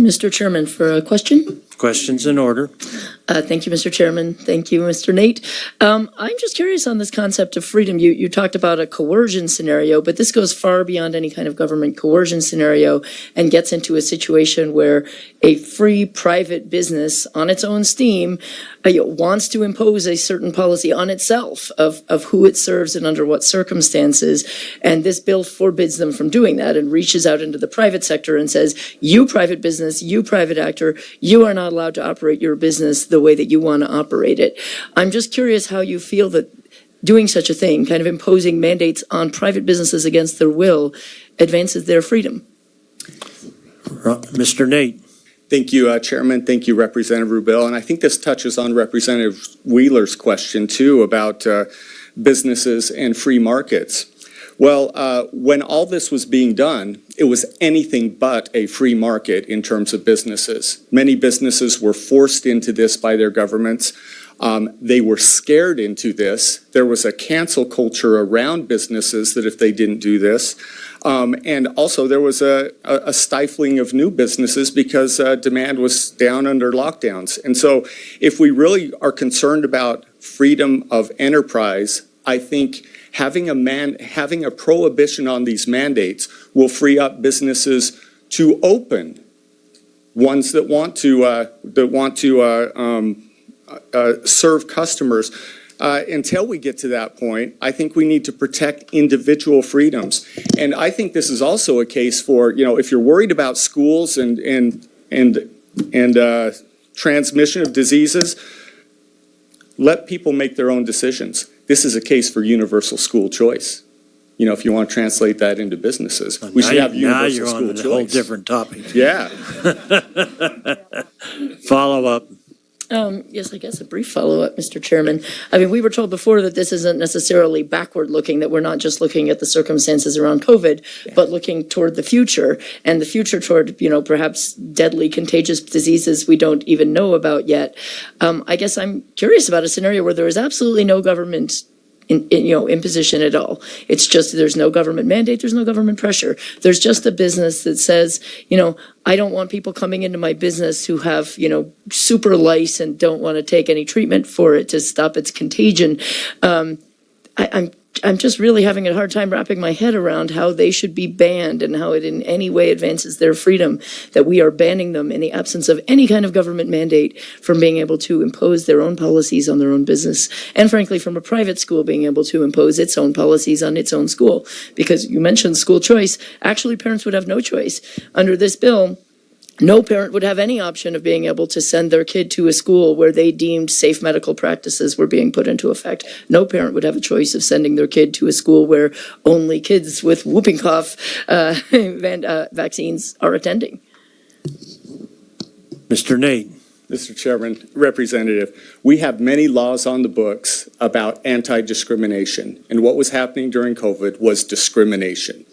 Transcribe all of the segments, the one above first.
you, Mr. Chairman, for a question. Questions in order. Thank you, Mr. Chairman. Thank you, Mr. Nate. I'm just curious on this concept of freedom. You talked about a coercion scenario, but this goes far beyond any kind of government coercion scenario and gets into a situation where a free private business on its own steam wants to impose a certain policy on itself of who it serves and under what circumstances. And this bill forbids them from doing that and reaches out into the private sector and says, you private business, you private actor, you are not allowed to operate your business the way that you want to operate it. I'm just curious how you feel that doing such a thing, kind of imposing mandates on private businesses against their will, advances their freedom. Mr. Nate. Thank you, Chairman. Thank you, Representative Rubel. And I think this touches on Representative Wheeler's question, too, about businesses and free markets. Well, when all this was being done, it was anything but a free market in terms of businesses. Many businesses were forced into this by their governments. They were scared into this. There was a cancel culture around businesses that if they didn't do this. And also there was a stifling of new businesses because demand was down under lockdowns. And so if we really are concerned about freedom of enterprise, I think having a prohibition on these mandates will free up businesses to open, ones that want to serve customers. Until we get to that point, I think we need to protect individual freedoms. And I think this is also a case for, if you're worried about schools and transmission of diseases, let people make their own decisions. This is a case for universal school choice. If you want to translate that into businesses, we should have universal school choice. Now you're on a whole different topic. Yeah. Follow up. Yes, I guess a brief follow-up, Mr. Chairman. I mean, we were told before that this isn't necessarily backward-looking, that we're not just looking at the circumstances around COVID, but looking toward the future, and the future toward, perhaps deadly contagious diseases we don't even know about yet. I guess I'm curious about a scenario where there is absolutely no government imposition at all. It's just there's no government mandate, there's no government pressure. There's just a business that says, I don't want people coming into my business who have, super lice and don't want to take any treatment for it to stop its contagion. I'm just really having a hard time wrapping my head around how they should be banned and how it in any way advances their freedom, that we are banning them in the absence of any kind of government mandate from being able to impose their own policies on their own business. And frankly, from a private school being able to impose its own policies on its own school. Because you mentioned school choice. Actually, parents would have no choice. Under this bill, no parent would have any option of being able to send their kid to a school where they deemed safe medical practices were being put into effect. No parent would have a choice of sending their kid to a school where only kids with whooping cough vaccines are attending. Mr. Nate. Mr. Chairman, Representative, we have many laws on the books about anti-discrimination. And what was happening during COVID was discrimination.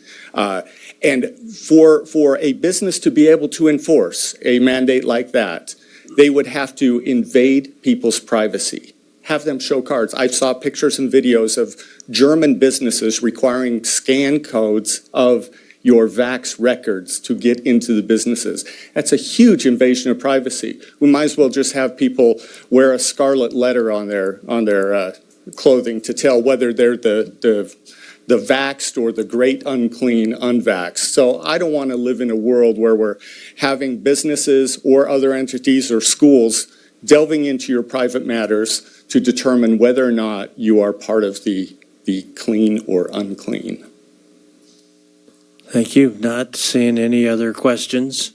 And for a business to be able to enforce a mandate like that, they would have to invade people's privacy, have them show cards. I saw pictures and videos of German businesses requiring scan codes of your vax records to get into the businesses. That's a huge invasion of privacy. We might as well just have people wear a scarlet letter on their clothing to tell whether they're the vaxxed or the great unclean unvaxxed. So I don't want to live in a world where we're having businesses or other entities or schools delving into your private matters to determine whether or not you are part of the clean or unclean. Thank you. Not seeing any other questions.